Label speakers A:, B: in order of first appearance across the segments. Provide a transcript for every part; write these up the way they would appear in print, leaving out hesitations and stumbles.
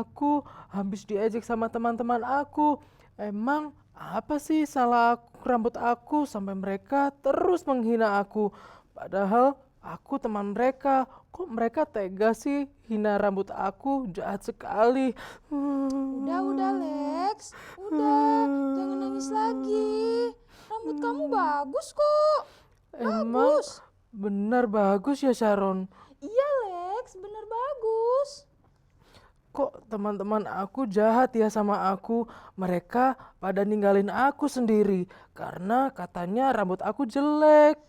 A: aku habis diejek sama teman-teman aku. Emang apa sih salah rambut aku sampai mereka terus menghina aku? Padahal aku teman mereka. Kok mereka tega sih hina rambut aku? Jahat sekali.
B: Udah Lex, udah, jangan nangis lagi. Rambut kamu bagus kok.
A: Emang
B: Bagus.
A: benar bagus ya Sharon?
B: Iya Lex, bener bagus.
A: Kok teman-teman aku jahat ya sama aku? Mereka pada ninggalin aku sendiri karena katanya rambut aku jelek.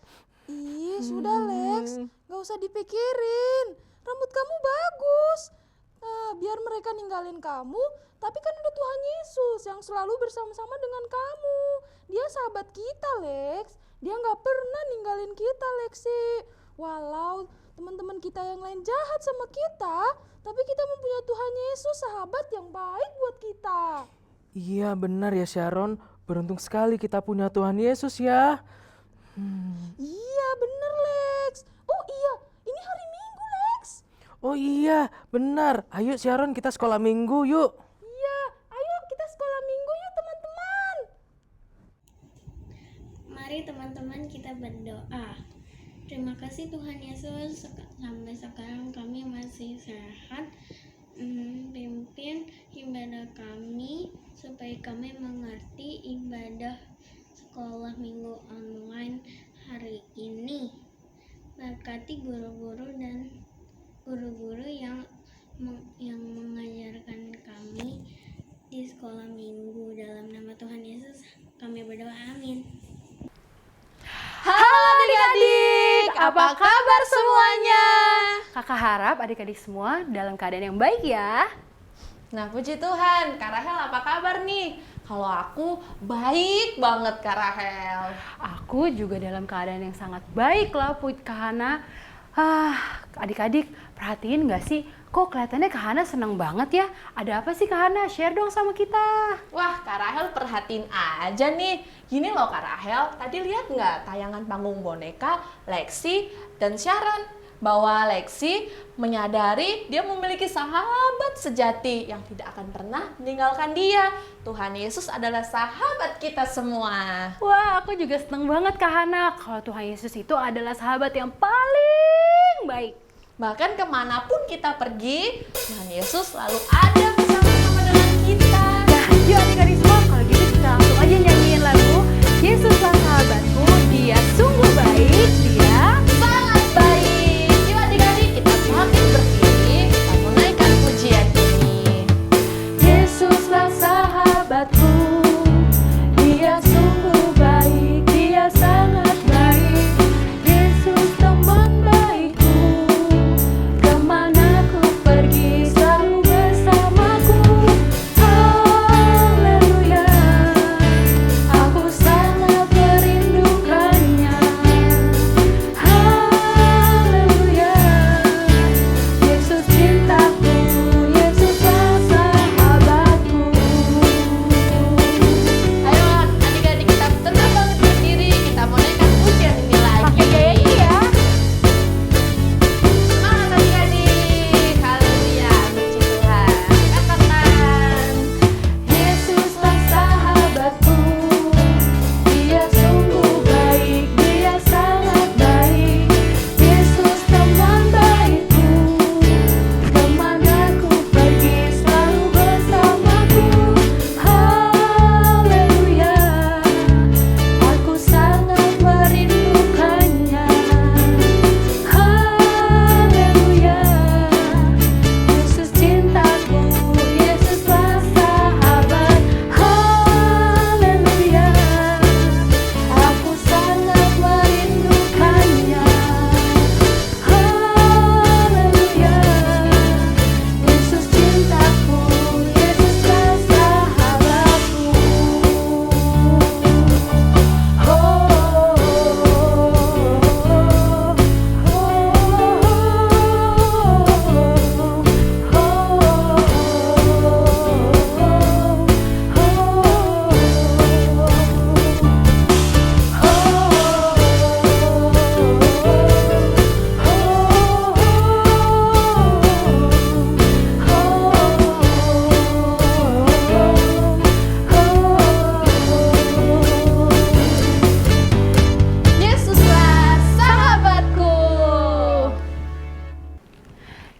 B: Ih, sudah Lex, gak usah dipikirin. Rambut kamu bagus. Nah, biar mereka ninggalin kamu, tapi kan ada Tuhan Yesus yang selalu bersama-sama dengan kamu. Dia sahabat kita, Lex. Dia gak pernah ninggalin kita, Lexi. Walau teman-teman kita yang lain jahat sama kita, tapi kita mempunyai Tuhan Yesus, sahabat yang baik buat kita.
A: Iya benar ya Sharon, beruntung sekali kita punya Tuhan Yesus ya.
B: Iya, bener Lex. Oh iya, ini hari Minggu, Lex.
A: Oh iya benar, ayo Sharon kita sekolah minggu yuk.
B: Iya, ayo kita sekolah minggu yuk teman-teman.
C: Mari teman-teman kita berdoa. Terima kasih Tuhan Yesus, sampai sekarang kami masih sehat. Pimpin ibadah kami supaya kami mengerti ibadah sekolah minggu online hari ini. Berkati guru-guru dan guru-guru yang mengajarkan kami di sekolah minggu. Dalam nama Tuhan Yesus kami berdoa, amin.
D: Halo adik-adik, apa kabar semuanya?
E: Kakak harap adik-adik semua dalam keadaan yang baik ya.
D: Nah puji Tuhan, Kak Rahel apa kabar nih? Kalau aku baik banget Kak Rahel.
E: Aku juga dalam keadaan yang sangat baik lah Kak Hana. Adik-adik perhatiin gak sih? Kok kelihatannya Kak Hana seneng banget ya? Ada apa sih Kak Hana? Share dong sama kita.
D: Wah Kak Rahel perhatiin aja nih. Gini loh Kak Rahel, tadi lihat nggak tayangan panggung boneka Lexi dan Sharon? Bahwa Lexi menyadari dia memiliki sahabat sejati yang tidak akan pernah meninggalkan dia. Tuhan Yesus adalah sahabat kita semua.
E: Wah, aku juga seneng banget Kak Hana. Kalau Tuhan Yesus itu adalah sahabat yang paling baik.
D: Bahkan kemanapun kita pergi, Tuhan Yesus selalu ada bersama-sama dengan kita.
E: Nah, yuk adik-adik semua, kalau gitu kita langsung aja nyanyiin lagu Yesuslah sahabatku, dia sungguh baik, dia
D: Sangat baik. Yuk adik-adik kita semakin berdiri, kita menaikkan pujian ini.
E: Yesuslah sahabatku, dia sungguh baik, dia sangat baik. Yesus teman baikku, kemana ku pergi selalu bersamaku. Haleluya, aku sangat merindukannya.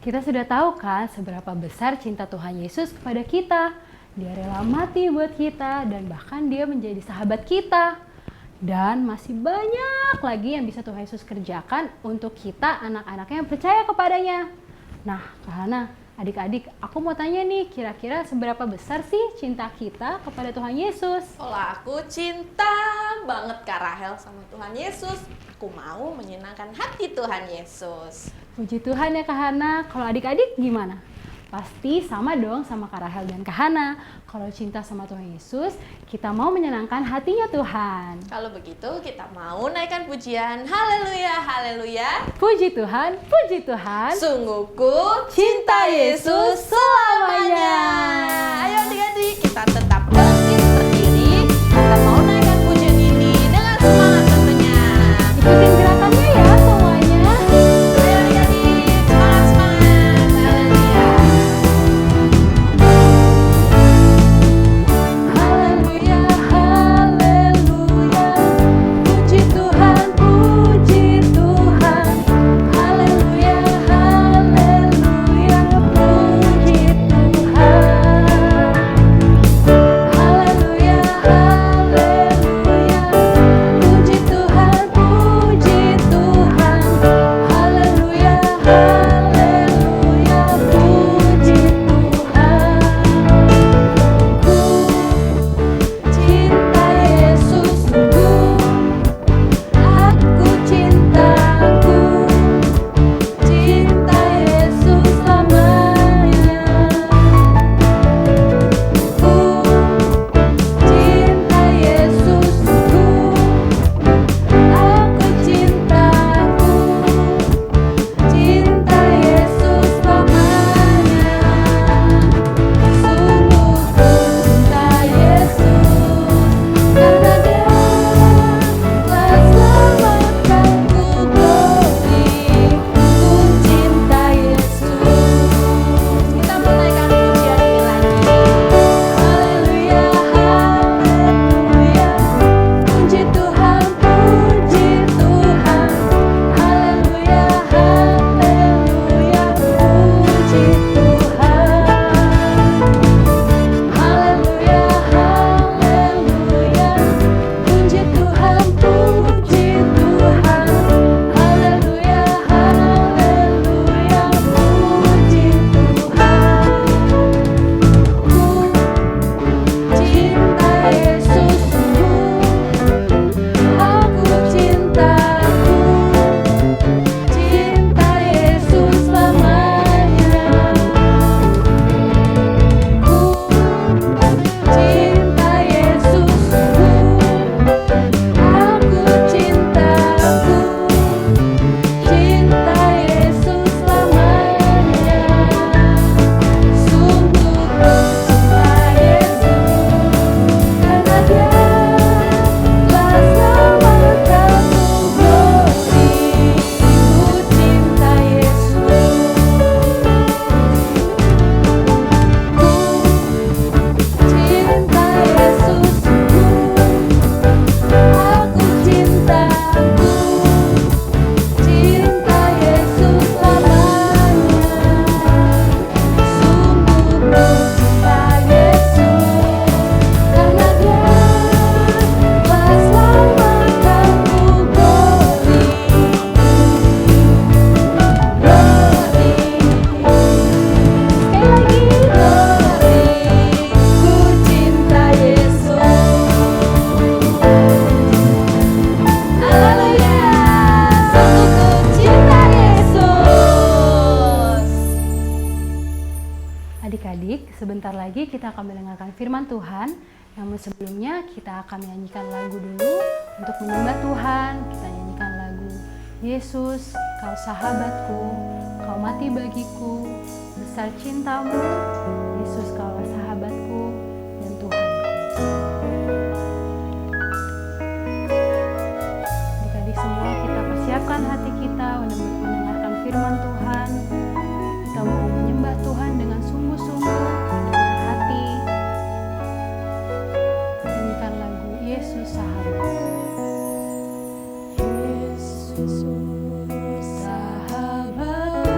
E: Kita sudah tahu kan seberapa besar cinta Tuhan Yesus kepada kita. Dia rela mati buat kita dan bahkan dia menjadi sahabat kita. Dan masih banyak lagi yang bisa Tuhan Yesus kerjakan untuk kita anak-anaknya yang percaya kepadanya. Nah, Kak Hana, adik-adik, aku mau tanya nih, kira-kira seberapa besar sih cinta kita kepada Tuhan Yesus?
D: Kalau aku cinta banget Kak Rahel sama Tuhan Yesus. Aku mau menyenangkan hati Tuhan Yesus.
E: Puji Tuhan ya Kak Hana. Kalau adik-adik gimana? Pasti sama dong sama Kak Rahel dan Kak Hana. Kalau cinta sama Tuhan Yesus, kita mau menyenangkan hatinya Tuhan.
D: Kalau begitu kita mau naikkan pujian haleluya, haleluya.
E: Puji Tuhan, puji Tuhan.
D: Sungguh ku cinta Yesus selamanya. Ayo adik-adik, kita tetap berdiri. Kita mau naikkan pujian ini dengan semangat tentunya.
E: Ikutin gerakannya ya semuanya.
D: Ayo adik-adik, semangat-semangat. Haleluya.
E: Haleluya, haleluya. Puji Tuhan, puji Tuhan. Haleluya, haleluya. Puji sebentar lagi kita akan mendengarkan firman Tuhan. Namun sebelumnya kita akan menyanyikan lagu dulu untuk menyembah Tuhan. Kita nyanyikan lagu Yesus, Kau sahabatku, Kau mati bagiku, besar cintamu, Yesus Kaulah sahabatku dan Tuhanku. Adik-adik semua, kita persiapkan hati kita untuk mendengarkan firman Tuhan. Kita mau menyembah Tuhan dengan sungguh-sungguh, dengan hati. Nyanyikan lagu Yesus sahabatku. Yesus sahabatku,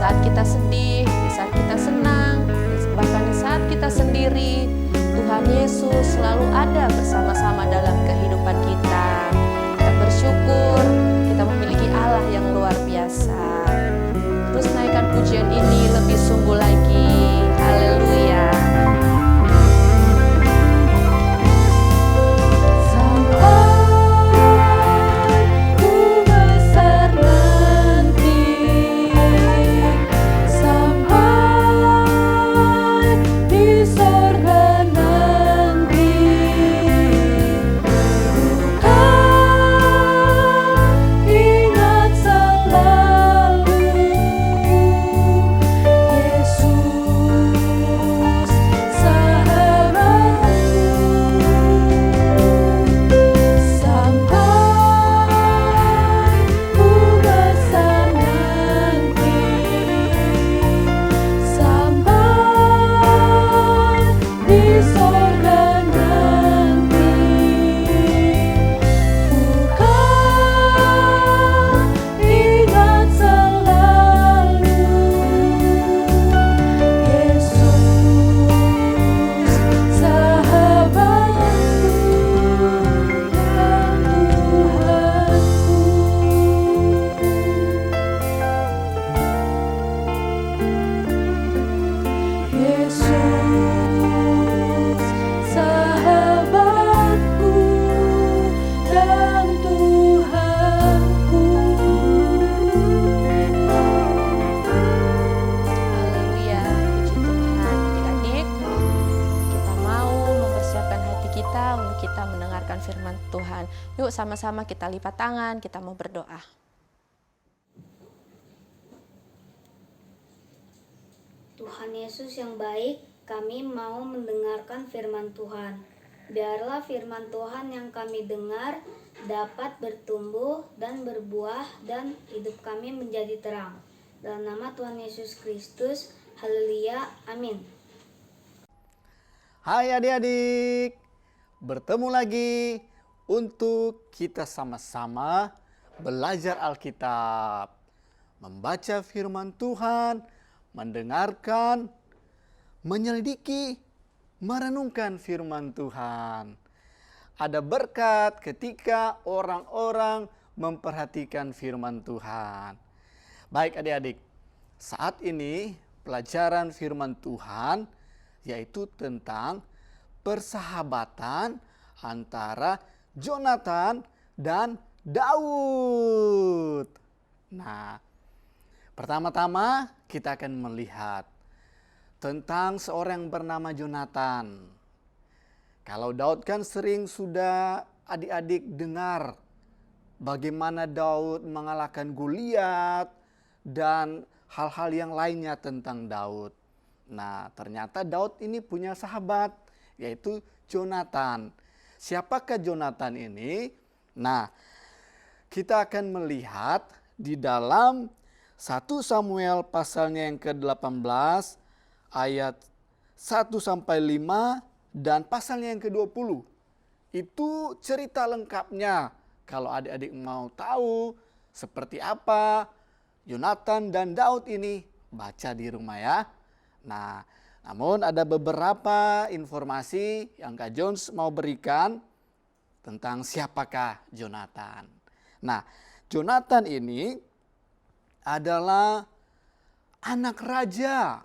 D: saat kita sedih, di saat kita senang, bahkan di saat kita sendiri, Tuhan Yesus selalu ada bersama-sama dalam kehidupan kita. Kita bersyukur, kita memiliki Allah yang luar biasa. Terus naikkan pujian ini lebih sungguh lagi. Haleluya. Firman Tuhan. Yuk sama-sama kita lipat tangan, kita mau berdoa.
C: Tuhan Yesus yang baik, kami mau mendengarkan firman Tuhan. Biarlah firman Tuhan yang kami dengar dapat bertumbuh dan berbuah dan hidup kami menjadi terang. Dalam nama Tuhan Yesus Kristus, haleluya, amin.
F: Hai adik-adik, bertemu lagi untuk kita sama-sama belajar Alkitab, membaca firman Tuhan, mendengarkan, menyelidiki, merenungkan firman Tuhan. Ada berkat ketika orang-orang memperhatikan firman Tuhan. Baik adik-adik, saat ini pelajaran firman Tuhan yaitu tentang persahabatan antara Jonatan dan Daud. Nah, pertama-tama kita akan melihat tentang seorang yang bernama Jonatan. Kalau Daud kan sering sudah adik-adik dengar bagaimana Daud mengalahkan Goliat dan hal-hal yang lainnya tentang Daud. Nah, ternyata Daud ini punya sahabat, yaitu Jonatan. Siapakah Jonatan ini? Nah, kita akan melihat di dalam 1 Samuel pasalnya yang ke-18, ayat 1-5, dan pasalnya yang ke-20. Itu cerita lengkapnya. Kalau adik-adik mau tahu seperti apa Jonatan dan Daud ini, baca di rumah ya. Nah, namun ada beberapa informasi yang Kak Jones mau berikan tentang siapakah Jonatan. Nah, Jonatan ini adalah anak raja.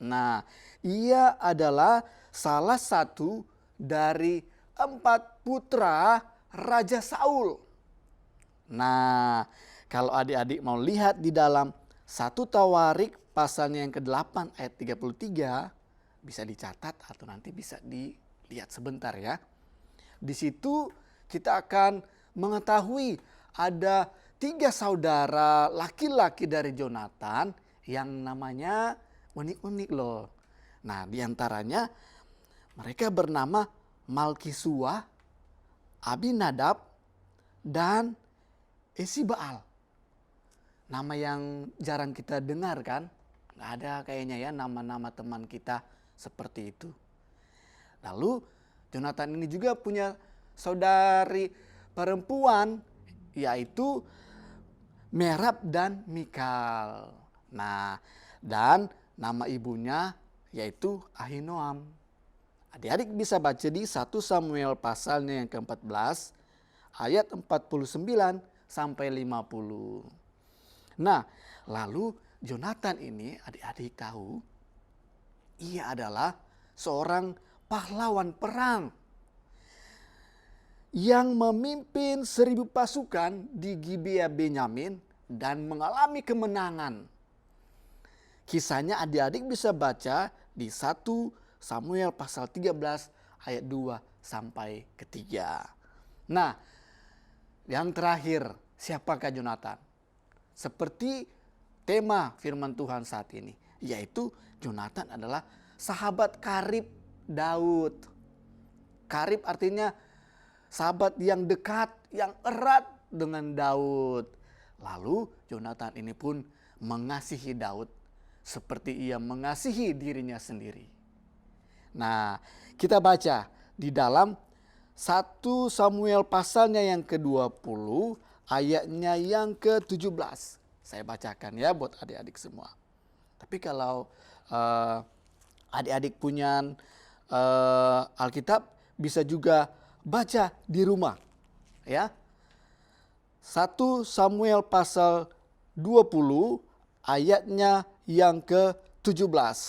F: Nah, ia adalah salah satu dari 4 putra Raja Saul. Nah, kalau adik-adik mau lihat di dalam 1 Tawarik pasalnya yang ke-8 ayat 33, bisa dicatat atau nanti bisa dilihat sebentar ya. Di situ kita akan mengetahui ada 3 saudara laki-laki dari Jonatan yang namanya unik-unik loh. Nah, diantaranya mereka bernama Malkisua, Abinadab, dan Esibaal. Nama yang jarang kita dengar kan? Nggak ada kayaknya ya nama-nama teman kita seperti itu. Lalu Jonatan ini juga punya saudari perempuan, yaitu Merab dan Mikal. Nah, dan nama ibunya yaitu Ahinoam. Adik-adik bisa baca di 1 Samuel pasalnya yang ke-14 ayat 49 sampai 50. Nah, lalu Jonatan ini adik-adik tahu ia adalah seorang pahlawan perang yang memimpin 1000 pasukan di Gibea Benyamin dan mengalami kemenangan. Kisahnya adik-adik bisa baca di 1 Samuel pasal 13 ayat 2 sampai ke 3. Nah, yang terakhir, siapakah Jonatan? Seperti tema firman Tuhan saat ini, yaitu Jonatan adalah sahabat karib Daud. Karib artinya sahabat yang dekat, yang erat dengan Daud. Lalu Jonatan ini pun mengasihi Daud seperti ia mengasihi dirinya sendiri. Nah, kita baca di dalam 1 Samuel pasalnya yang ke-20 ayatnya yang ke-17. Saya bacakan ya buat adik-adik semua. Tapi kalau adik-adik punya Alkitab bisa juga baca di rumah ya. 1 Samuel pasal 20 ayatnya yang ke-17.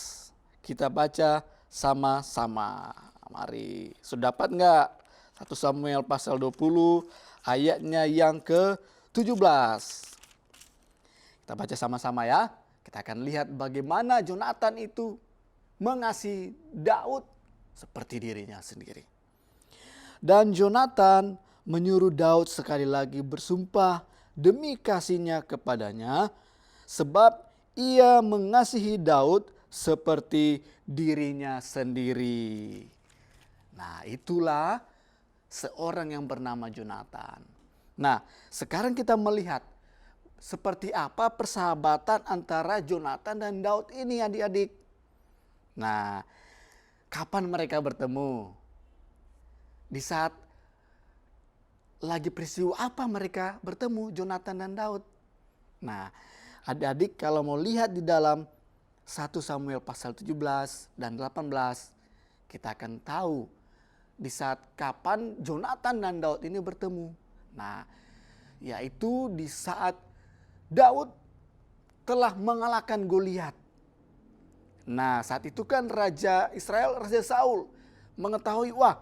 F: Kita baca sama-sama. Mari, sudah dapat enggak? 1 Samuel pasal 20 ayatnya yang ke-17. Kita baca sama-sama ya. Kita akan lihat bagaimana Jonatan itu mengasihi Daud seperti dirinya sendiri. Dan Jonatan menyuruh Daud sekali lagi bersumpah demi kasihnya kepadanya, sebab ia mengasihi Daud seperti dirinya sendiri. Nah, itulah seorang yang bernama Jonatan. Nah, sekarang kita melihat seperti apa persahabatan antara Jonatan dan Daud ini adik-adik. Nah, kapan mereka bertemu? Di saat lagi peristiwa apa mereka bertemu Jonatan dan Daud? Nah, adik-adik kalau mau lihat di dalam 1 Samuel pasal 17 dan 18, kita akan tahu di saat kapan Jonatan dan Daud ini bertemu. Nah, yaitu di saat Daud telah mengalahkan Goliat. Nah, saat itu kan Raja Israel, Raja Saul mengetahui, wah,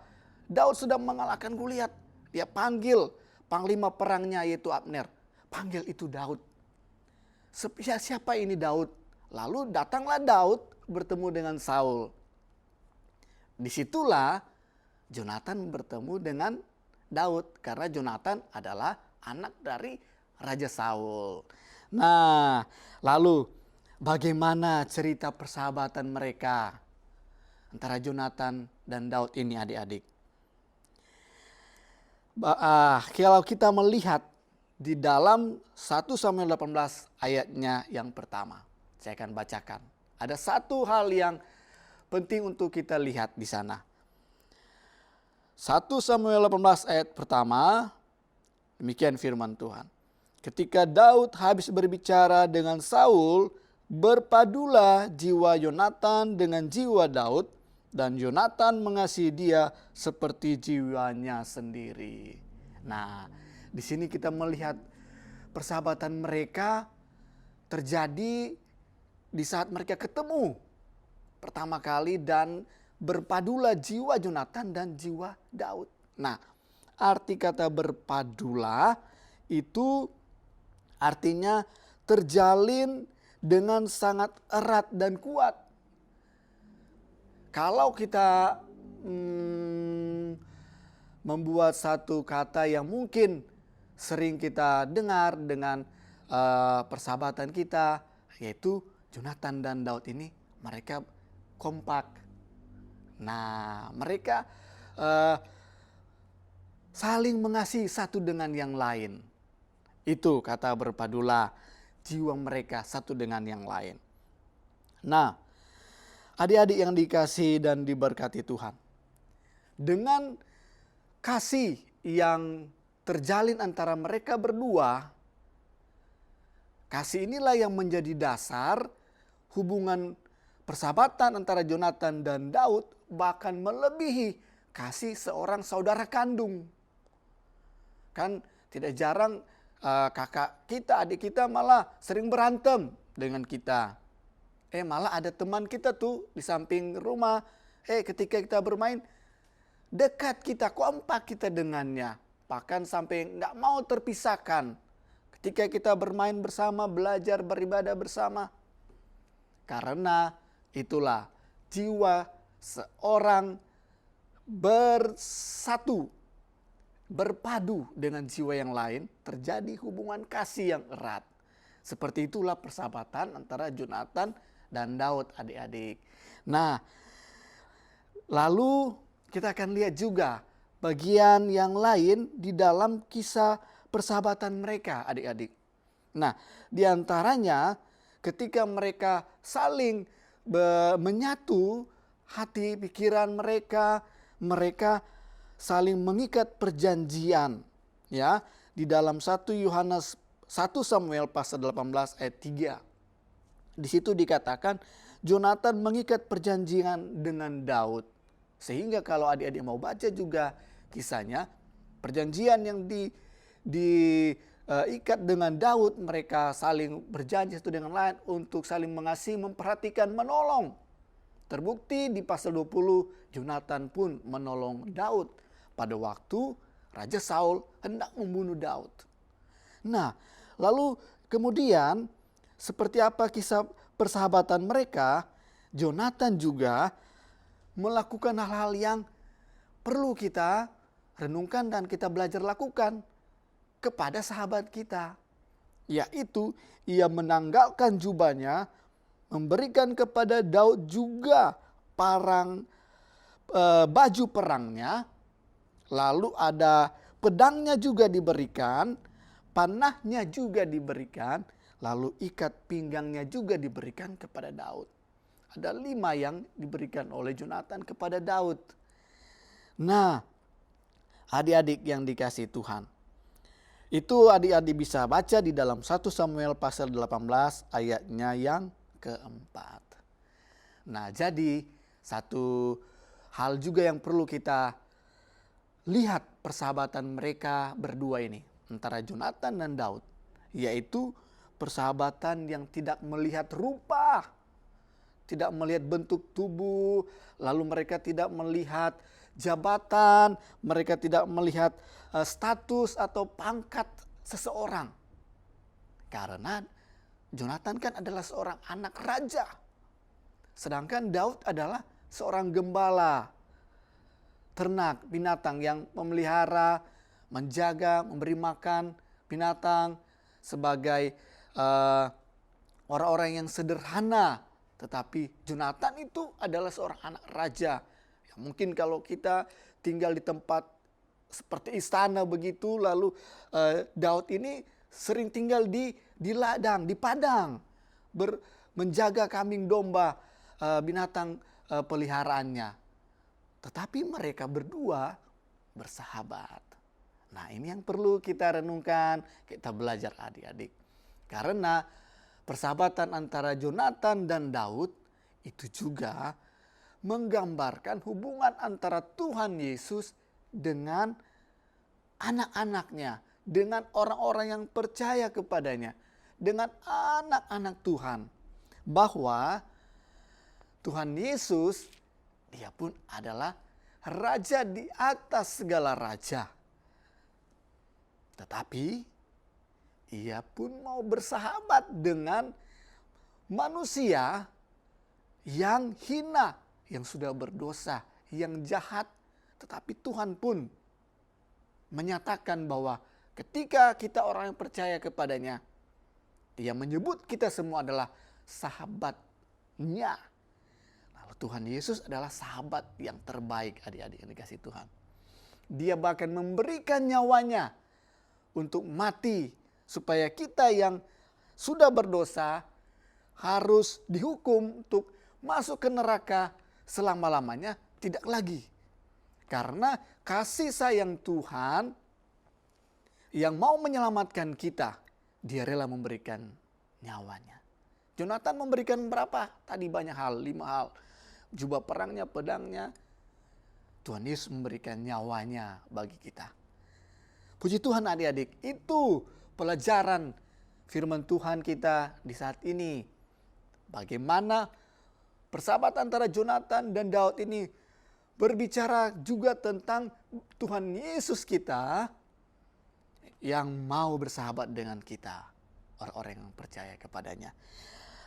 F: Daud sudah mengalahkan Goliat. Dia panggil panglima perangnya yaitu Abner. Panggil itu Daud. Siapa ini Daud? Lalu datanglah Daud bertemu dengan Saul. Disitulah Jonatan bertemu dengan Daud. Karena Jonatan adalah anak dari Raja Saul. Nah, lalu bagaimana cerita persahabatan mereka antara Jonatan dan Daud ini adik-adik? Kalau kita melihat di dalam 1 Samuel 18 ayatnya yang pertama, saya akan bacakan. Ada satu hal yang penting untuk kita lihat di sana. 1 Samuel 18 ayat pertama, demikian firman Tuhan. Ketika Daud habis berbicara dengan Saul, berpadulah jiwa Yonatan dengan jiwa Daud, dan Yonatan mengasihi dia seperti jiwanya sendiri. Nah, di sini kita melihat persahabatan mereka terjadi di saat mereka ketemu pertama kali dan berpadulah jiwa Yonatan dan jiwa Daud. Nah, arti kata berpadulah itu artinya terjalin dengan sangat erat dan kuat. Kalau kita membuat satu kata yang mungkin sering kita dengar dengan persahabatan kita, yaitu Jonatan dan Daud ini mereka kompak. Nah, mereka saling mengasihi satu dengan yang lain. Itu kata berpadulah jiwa mereka satu dengan yang lain. Nah, adik-adik yang dikasihi dan diberkati Tuhan, dengan kasih yang terjalin antara mereka berdua, Kasih inilah yang menjadi dasar hubungan persahabatan antara Jonatan dan Daud, bahkan melebihi kasih seorang saudara kandung. Kan tidak jarang kakak kita, adik kita malah sering berantem dengan kita. Malah ada teman kita tuh di samping rumah, ketika kita bermain, dekat kita, kompak kita dengannya. Bahkan sampai nggak mau terpisahkan. Ketika kita bermain bersama, belajar, beribadah bersama. Karena itulah jiwa seorang bersatu, berpadu dengan jiwa yang lain, terjadi hubungan kasih yang erat. Seperti itulah persahabatan antara Jonatan dan Daud, adik-adik. Nah, lalu kita akan lihat juga bagian yang lain di dalam kisah persahabatan mereka, adik-adik. Nah, di antaranya ketika mereka saling menyatu hati pikiran mereka, mereka saling mengikat perjanjian, ya, di dalam 1 Samuel pasal 18 ayat 3. Di situ dikatakan Jonatan mengikat perjanjian dengan Daud. Sehingga kalau adik-adik mau baca juga kisahnya, perjanjian yang diikat dengan Daud, mereka saling berjanji satu dengan lain untuk saling mengasihi, memperhatikan, menolong. Terbukti di pasal 20, Jonatan pun menolong Daud pada waktu Raja Saul hendak membunuh Daud. Nah, lalu kemudian seperti apa kisah persahabatan mereka, Jonatan juga melakukan hal-hal yang perlu kita renungkan dan kita belajar lakukan kepada sahabat kita. Yaitu ia menanggalkan jubahnya, memberikan kepada Daud juga baju perangnya, lalu ada pedangnya juga diberikan, panahnya juga diberikan, lalu ikat pinggangnya juga diberikan kepada Daud. Ada 5 yang diberikan oleh Jonatan kepada Daud. Nah, adik-adik yang dikasihi Tuhan, itu adik-adik bisa baca di dalam 1 Samuel pasal 18 ayatnya yang keempat. Nah, jadi satu hal juga yang perlu kita lihat persahabatan mereka berdua ini antara Jonatan dan Daud, yaitu persahabatan yang tidak melihat rupa, tidak melihat bentuk tubuh, lalu mereka tidak melihat jabatan, mereka tidak melihat status atau pangkat seseorang. Karena Jonatan kan adalah seorang anak raja, sedangkan Daud adalah seorang gembala ternak binatang yang memelihara, menjaga, memberi makan binatang sebagai orang-orang yang sederhana. Tetapi Jonatan itu adalah seorang anak raja. Ya, mungkin kalau kita tinggal di tempat seperti istana begitu, lalu Daud ini sering tinggal di ladang, di padang, menjaga kambing domba, binatang peliharaannya. Tetapi mereka berdua bersahabat. Nah, ini yang perlu kita renungkan, kita belajar adik-adik. Karena persahabatan antara Jonatan dan Daud itu juga menggambarkan hubungan antara Tuhan Yesus dengan anak-anaknya, dengan orang-orang yang percaya kepadanya, dengan anak-anak Tuhan. Bahwa Tuhan Yesus, dia pun adalah raja di atas segala raja. Tetapi ia pun mau bersahabat dengan manusia yang hina, yang sudah berdosa, yang jahat. Tetapi Tuhan pun menyatakan bahwa ketika kita orang yang percaya kepadanya, dia menyebut kita semua adalah sahabatnya. Lalu Tuhan Yesus adalah sahabat yang terbaik, adik-adik yang dikasihi Tuhan. Dia bahkan memberikan nyawanya untuk mati, supaya kita yang sudah berdosa harus dihukum untuk masuk ke neraka selama-lamanya tidak lagi. Karena kasih sayang Tuhan yang mau menyelamatkan kita, dia rela memberikan nyawanya. Jonathan memberikan berapa? Tadi banyak hal, 5 hal. Jubah perangnya, pedangnya. Tuhan Yesus memberikan nyawanya bagi kita. Puji Tuhan adik-adik, itu pelajaran firman Tuhan kita di saat ini. Bagaimana persahabatan antara Jonathan dan Daud ini berbicara juga tentang Tuhan Yesus kita yang mau bersahabat dengan kita, orang-orang yang percaya kepadanya.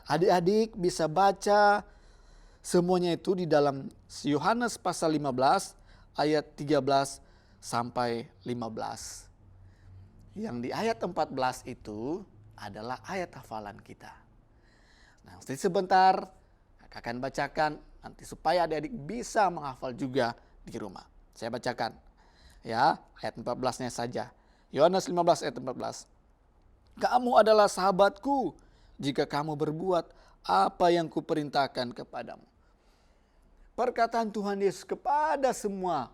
F: Adik-adik bisa baca semuanya itu di dalam Yohanes pasal 15 ayat 13 sampai 15. Yang di ayat 14 itu adalah ayat hafalan kita. Nah, nanti sebentar akan bacakan nanti supaya adik-adik bisa menghafal juga di rumah. Saya bacakan ya ayat 14-nya saja. Yohanes 15 ayat 14. Kamu adalah sahabatku jika kamu berbuat apa yang kuperintahkan kepadamu. Perkataan Tuhan Yesus kepada semua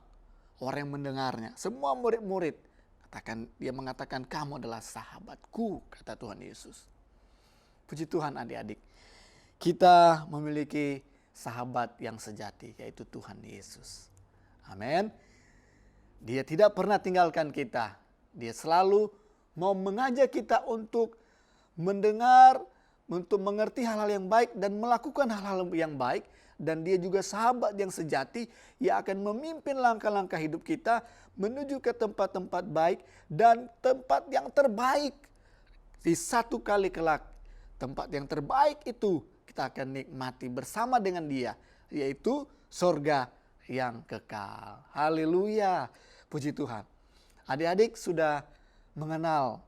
F: orang yang mendengarnya, semua murid-murid, dia mengatakan kamu adalah sahabatku, kata Tuhan Yesus. Puji Tuhan adik-adik, kita memiliki sahabat yang sejati, yaitu Tuhan Yesus. Amin. Dia tidak pernah tinggalkan kita. Dia selalu mau mengajak kita untuk mendengar, untuk mengerti hal-hal yang baik dan melakukan hal-hal yang baik. Dan dia juga sahabat yang sejati yang akan memimpin langkah-langkah hidup kita menuju ke tempat-tempat baik dan tempat yang terbaik. Di satu kali kelak, tempat yang terbaik itu kita akan nikmati bersama dengan dia, yaitu sorga yang kekal. Haleluya, puji Tuhan. Adik-adik sudah mengenal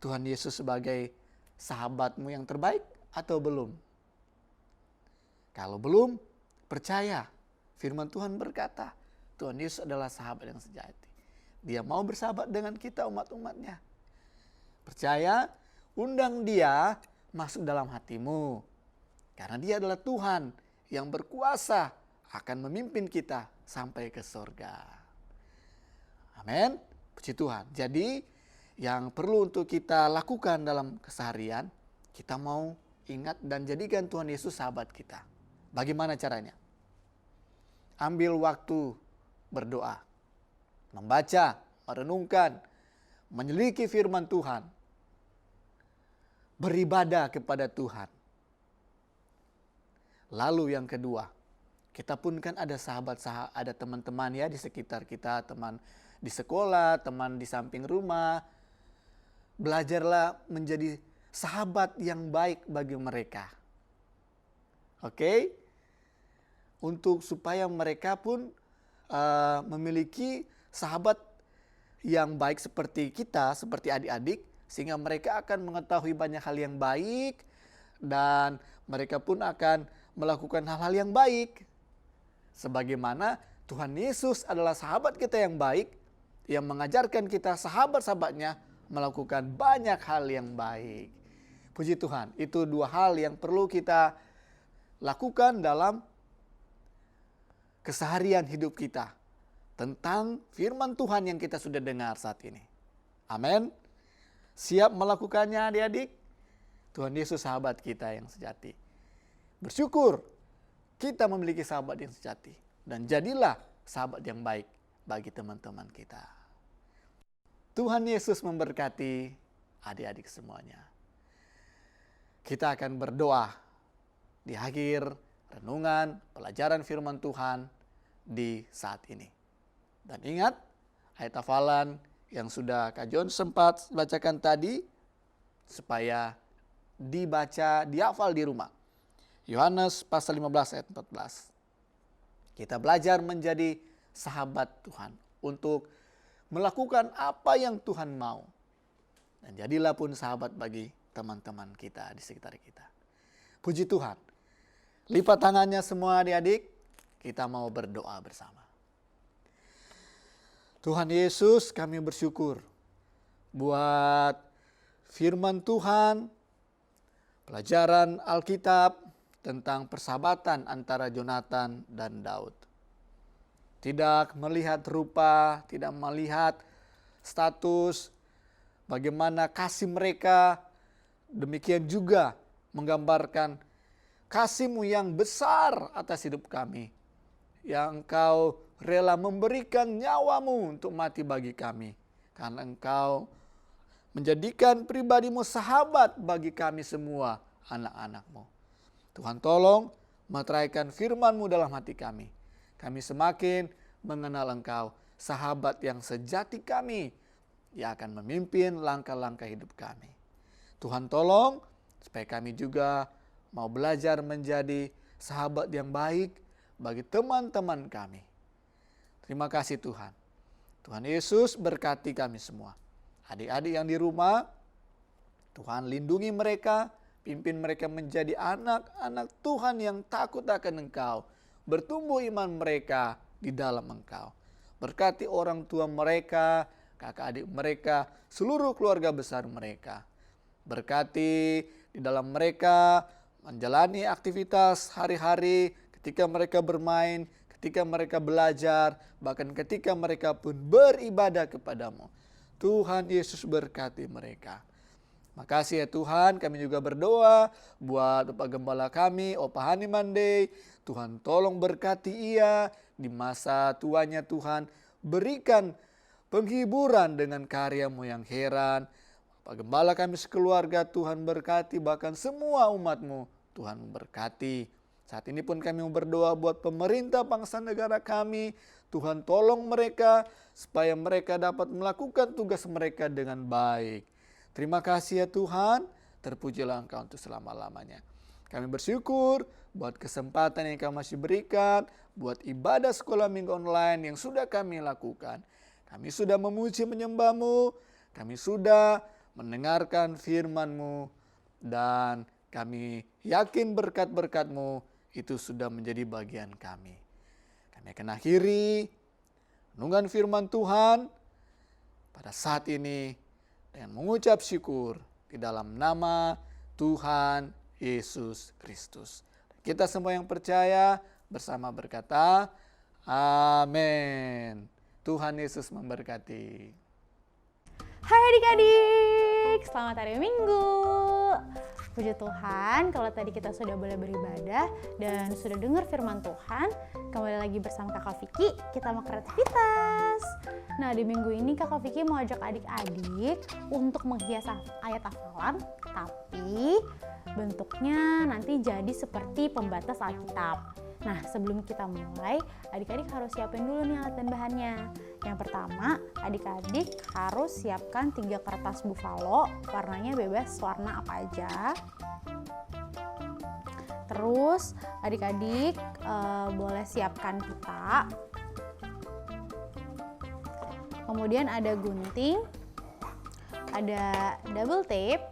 F: Tuhan Yesus sebagai sahabatmu yang terbaik atau belum? Kalau belum, percaya. Firman Tuhan berkata, Tuhan Yesus adalah sahabat yang sejati. Dia mau bersahabat dengan kita umat-umatnya. Percaya, undang dia masuk dalam hatimu. Karena dia adalah Tuhan yang berkuasa akan memimpin kita sampai ke surga. Amin. Puji Tuhan. Jadi yang perlu untuk kita lakukan dalam keseharian, kita mau ingat dan jadikan Tuhan Yesus sahabat kita. Bagaimana caranya? Ambil waktu berdoa, membaca, merenungkan, menyelidiki firman Tuhan, beribadah kepada Tuhan. Lalu yang kedua, kita pun kan ada sahabat-sahabat, ada teman-teman ya di sekitar kita, teman di sekolah, teman di samping rumah. Belajarlah menjadi sahabat yang baik bagi mereka. Oke? Untuk supaya mereka pun memiliki sahabat yang baik seperti kita, seperti adik-adik, sehingga mereka akan mengetahui banyak hal yang baik dan mereka pun akan melakukan hal-hal yang baik. Sebagaimana Tuhan Yesus adalah sahabat kita yang baik, yang mengajarkan kita sahabat-sahabatnya melakukan banyak hal yang baik. Puji Tuhan, itu 2 hal yang perlu kita lakukan dalam keseharian hidup kita tentang firman Tuhan yang kita sudah dengar saat ini. Amin. Siap melakukannya adik-adik? Tuhan Yesus sahabat kita yang sejati. Bersyukur kita memiliki sahabat yang sejati. Dan jadilah sahabat yang baik bagi teman-teman kita. Tuhan Yesus memberkati adik-adik semuanya. Kita akan berdoa di akhir renungan, pelajaran firman Tuhan di saat ini. Dan ingat, ayat hafalan yang sudah Kak John sempat bacakan tadi, supaya dibaca, dihafal di rumah. Yohanes pasal 15 ayat 14. Kita belajar menjadi sahabat Tuhan untuk melakukan apa yang Tuhan mau. Dan jadilah pun sahabat bagi teman-teman kita di sekitar kita. Puji Tuhan. Lipat tangannya semua adik-adik, kita mau berdoa bersama. Tuhan Yesus, kami bersyukur buat firman Tuhan, pelajaran Alkitab tentang persahabatan antara Jonathan dan Daud. Tidak melihat rupa, tidak melihat status, bagaimana kasih mereka demikian juga menggambarkan kasih-Mu yang besar atas hidup kami, yang Engkau rela memberikan nyawa-Mu untuk mati bagi kami, karena Engkau menjadikan pribadi-Mu sahabat bagi kami semua anak-anak-Mu. Tuhan tolong meteraikan firman-Mu dalam hati kami. Kami semakin mengenal Engkau, sahabat yang sejati kami, yang akan memimpin langkah-langkah hidup kami. Tuhan tolong supaya kami juga mau belajar menjadi sahabat yang baik bagi teman-teman kami. Terima kasih Tuhan. Tuhan Yesus berkati kami semua. Adik-adik yang di rumah, Tuhan lindungi mereka, pimpin mereka menjadi anak-anak Tuhan yang takut akan Engkau, bertumbuh iman mereka di dalam Engkau. Berkati orang tua mereka, kakak adik mereka, seluruh keluarga besar mereka. Berkati di dalam mereka menjalani aktivitas hari-hari, ketika mereka bermain, ketika mereka belajar, bahkan ketika mereka pun beribadah kepadamu. Tuhan Yesus berkati mereka. Makasih ya Tuhan, kami juga berdoa buat Bapak Gembala kami, Opa Hani Mandei. Tuhan tolong berkati ia di masa tuanya Tuhan. Berikan penghiburan dengan karya-Mu yang heran. Bapak Gembala kami sekeluarga Tuhan berkati, bahkan semua umat-Mu Tuhan berkati. Saat ini pun kami berdoa buat pemerintah bangsa negara kami. Tuhan tolong mereka supaya mereka dapat melakukan tugas mereka dengan baik. Terima kasih ya Tuhan, terpujilah Engkau untuk selama-lamanya. Kami bersyukur buat kesempatan yang Kau masih berikan, buat ibadah sekolah minggu online yang sudah kami lakukan. Kami sudah memuji menyembah-Mu, kami sudah mendengarkan firman-Mu, dan kami yakin berkat-berkat-Mu itu sudah menjadi bagian kami. Kami akan akhiri renungan firman Tuhan pada saat ini dengan mengucap syukur di dalam nama Tuhan Yesus Kristus. Kita semua yang percaya bersama berkata, amin. Tuhan Yesus memberkati.
E: Hai adik-adik, selamat hari Minggu. Puji Tuhan, kalau tadi kita sudah boleh beribadah dan sudah dengar firman Tuhan, kembali lagi bersama Kakak Vicky, kita mau kreativitas. Nah, di minggu ini Kakak Vicky mau ajak adik-adik untuk menghias ayat hafalan, tapi bentuknya nanti jadi seperti pembatas Alkitab. Nah, sebelum kita mulai, adik-adik harus siapin dulu nih alat dan bahannya. Yang pertama, adik-adik harus siapkan 3 kertas buffalo, warnanya bebas warna apa aja. Terus, adik-adik boleh siapkan pita. Kemudian ada gunting, ada double tape,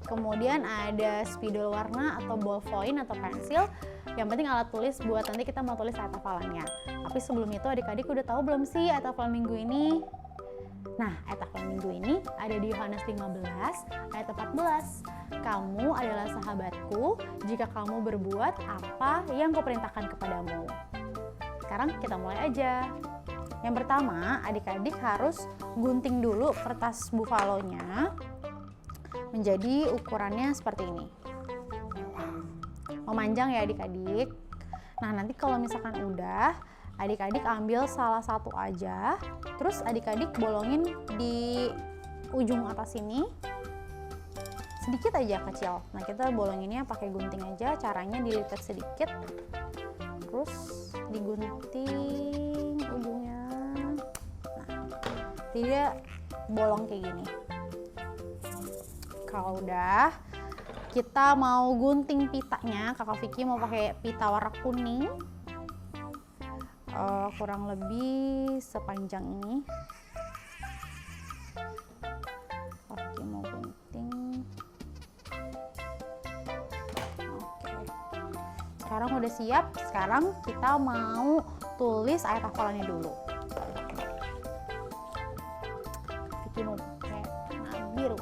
E: kemudian ada spidol warna atau ballpoint atau pensil. Yang penting alat tulis buat nanti kita mau tulis ayat hafalannya. Tapi sebelum itu adik-adik udah tahu belum sih ayat hafalan minggu ini? Nah, ayat hafalan minggu ini ada di Yohanes 15 ayat 14. Kamu adalah sahabatku jika kamu berbuat apa yang kuperintahkan kepadamu. Sekarang kita mulai aja. Yang pertama, adik-adik harus gunting dulu kertas buffalo-nya menjadi ukurannya seperti ini. Memanjang ya adik-adik. Nah, nanti kalau misalkan udah, adik-adik ambil salah satu aja, terus adik-adik bolongin di ujung atas ini sedikit aja kecil. Nah, kita bolonginnya pakai gunting aja, caranya dilipat sedikit, terus digunting ujungnya. Nah, tidak bolong kayak gini. Kalau udah, kita mau gunting pitanya. Kakak Vicky mau pakai pita warna kuning, kurang lebih sepanjang ini. Oke, mau gunting. Oke, sekarang udah siap. Sekarang kita mau tulis ayat hafalannya dulu. Vicky mau pakai warna biru.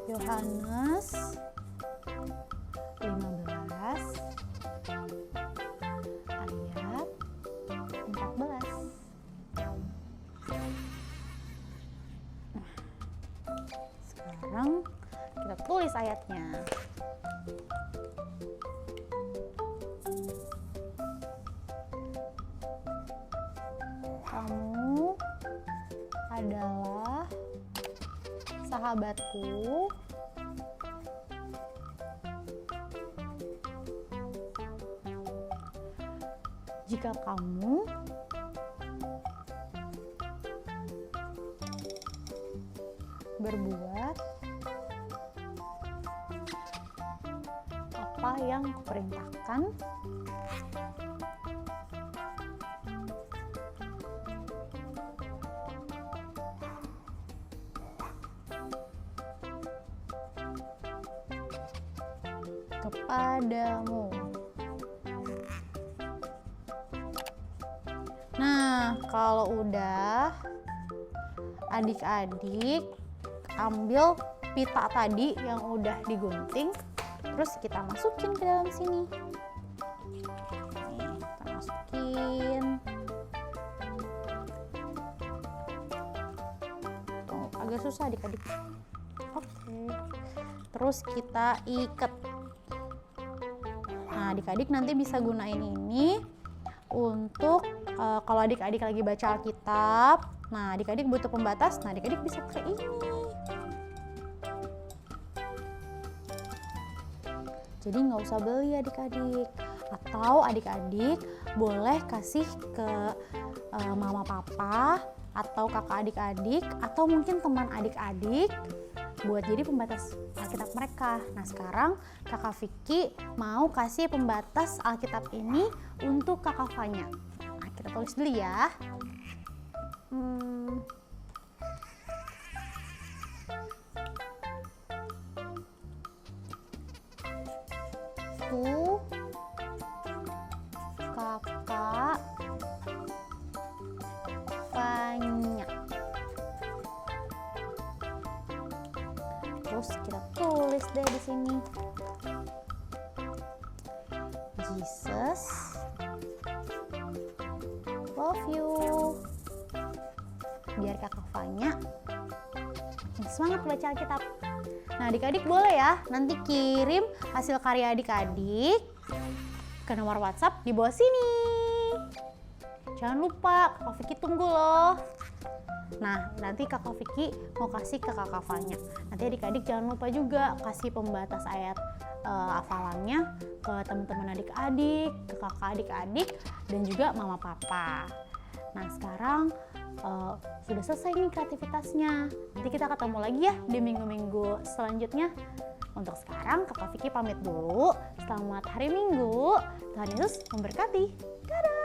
E: Yohanes 15 ayat tulis ayatnya. Kamu adalah sahabatku jika kamu berbuat apa yang kuperintahkan kepadamu. Nah, kalau udah, adik-adik ambil pita tadi yang udah digunting, terus kita masukin ke dalam sini. Nih, kita masukin. Tuh, agak susah adik-adik. Oke. Terus kita ikat. Nah, adik-adik nanti bisa gunain ini untuk kalau adik-adik lagi baca Alkitab. Nah, adik-adik butuh pembatas. Nah, adik-adik bisa pakai ini. Jadi nggak usah beli adik-adik. Atau adik-adik boleh kasih ke mama papa atau kakak adik-adik atau mungkin teman adik-adik buat jadi pembatas Alkitab mereka. Nah, sekarang kakak Vicky mau kasih pembatas Alkitab ini untuk kakak Fanya. Nah, kita tulis dulu ya. Kakak Fanya. Terus kita tulis deh di sini. Jesus love you. Biar kakak Fanya makin semangat baca Alkitab. Nah, adik-adik boleh ya nanti kirim hasil karya adik-adik ke nomor WhatsApp di bawah sini. Jangan lupa, kakak Vicky tunggu loh. Nah, nanti kakak Vicky mau kasih ke kakak Fanya. Nanti adik-adik jangan lupa juga kasih pembatas ayat hafalannya ke teman-teman adik-adik, ke kakak adik-adik, dan juga mama papa. Nah, sekarang sudah selesai nih kreativitasnya. Nanti kita ketemu lagi ya di minggu-minggu selanjutnya. Untuk sekarang kakak Vicky pamit dulu. Selamat hari Minggu. Tuhan Yesus memberkati. Dadah!